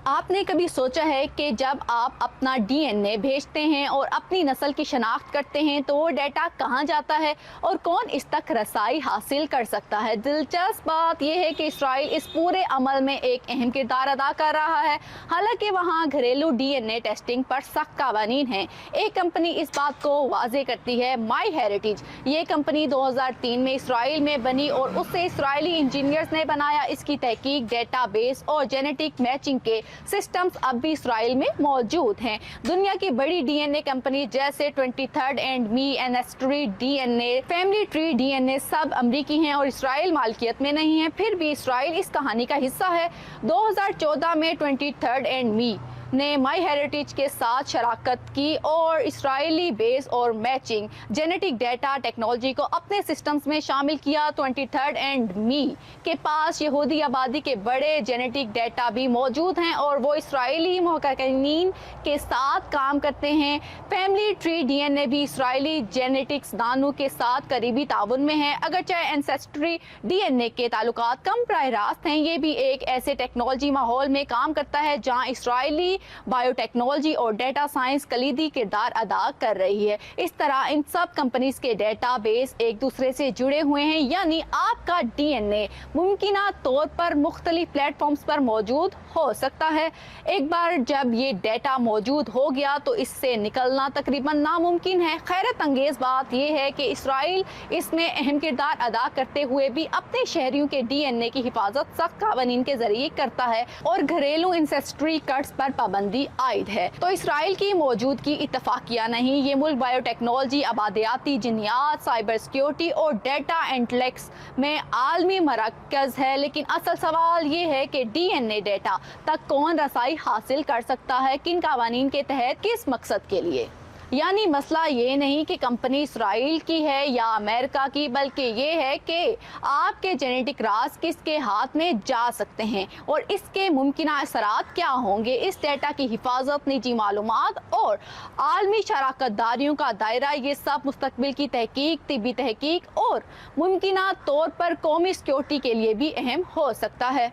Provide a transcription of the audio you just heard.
آپ نے کبھی سوچا ہے کہ جب آپ اپنا ڈی این اے بھیجتے ہیں اور اپنی نسل کی شناخت کرتے ہیں تو وہ ڈیٹا کہاں جاتا ہے اور کون اس تک رسائی حاصل کر سکتا ہے؟ دلچسپ بات یہ ہے کہ اسرائیل اس پورے عمل میں ایک اہم کردار ادا کر رہا ہے، حالانکہ وہاں گھریلو ڈی این اے ٹیسٹنگ پر سخت قوانین ہیں۔ ایک کمپنی اس بات کو واضح کرتی ہے، مائی ہیریٹیج۔ یہ کمپنی 2003 میں اسرائیل میں بنی اور اسے اسرائیلی انجینئرز نے بنایا۔ اس کی تحقیق، ڈیٹا بیس اور جینیٹک میچنگ کے سسٹمز اب بھی اسرائیل میں موجود ہیں۔ دنیا کی بڑی ڈی این اے کمپنی جیسے 23 and me, ancestry D N A, family tree D N A سب امریکی ہیں اور اسرائیل مالکیت میں نہیں ہیں، پھر بھی اسرائیل اس کہانی کا حصہ ہے۔ 2014 میں 23 اینڈ می نے مائی ہیریٹیج کے ساتھ شراکت کی اور اسرائیلی بیس اور میچنگ جینیٹک ڈیٹا ٹیکنالوجی کو اپنے سسٹمز میں شامل کیا۔ 23 اینڈ می کے پاس یہودی آبادی کے بڑے جینیٹک ڈیٹا بھی موجود ہیں اور وہ اسرائیلی محققین کے ساتھ کام کرتے ہیں۔ فیملی ٹری ڈی این اے بھی اسرائیلی جینیٹکس دانوں کے ساتھ قریبی تعاون میں ہے، اگرچہ اینسیسٹری ڈی این اے کے تعلقات کم براہ راست ہیں۔ یہ بھی ایک ایسے ٹیکنالوجی ماحول میں کام کرتا ہے جہاں اسرائیلی بائیو ٹیکنالوجی اور ڈیٹا سائنس کلیدی کردار ادا کر رہی ہے۔ اس طرح ان سب کمپنیز کے ڈیٹا بیس ایک دوسرے سے جڑے ہوئے ہیں، یعنی آپ کا ڈی این اے ممکنہ طور پر مختلف پلیٹ فارمز پر موجود ہو سکتا ہے۔ ایک بار جب یہ ڈیٹا موجود ہو گیا تو اس سے نکلنا تقریباً ناممکن ہے۔ حیرت انگیز بات یہ ہے کہ اسرائیل اس میں اہم کردار ادا کرتے ہوئے بھی اپنے شہریوں کے ڈی این اے کی حفاظت سخت قوانین کے ذریعے کرتا ہے اور گھریلو اینسیسٹری کٹس پر پابندی عائد ہے۔ تو اسرائیل کی موجودگی اتفاقیہ نہیں، یہ ملک بائیو ٹیکنالوجی، آبادیاتی جنیات، سائبر سیکیورٹی اور ڈیٹا انٹلیکس میں عالمی مرکز ہے۔ لیکن اصل سوال یہ ہے کہ ڈی این اے ڈیٹا تک کون رسائی حاصل کر سکتا ہے، کن قوانین کے تحت، کس مقصد کے لیے؟ یعنی مسئلہ یہ نہیں کہ کمپنی اسرائیل کی ہے یا امریکہ کی، بلکہ یہ ہے کہ آپ کے جینیٹک راز کس کے ہاتھ میں جا سکتے ہیں اور اس کے ممکنہ اثرات کیا ہوں گے۔ اس ڈیٹا کی حفاظت، نجی معلومات اور عالمی شراکت داریوں کا دائرہ، یہ سب مستقبل کی تحقیق، طبی تحقیق اور ممکنہ طور پر قومی سیکیورٹی کے لیے بھی اہم ہو سکتا ہے۔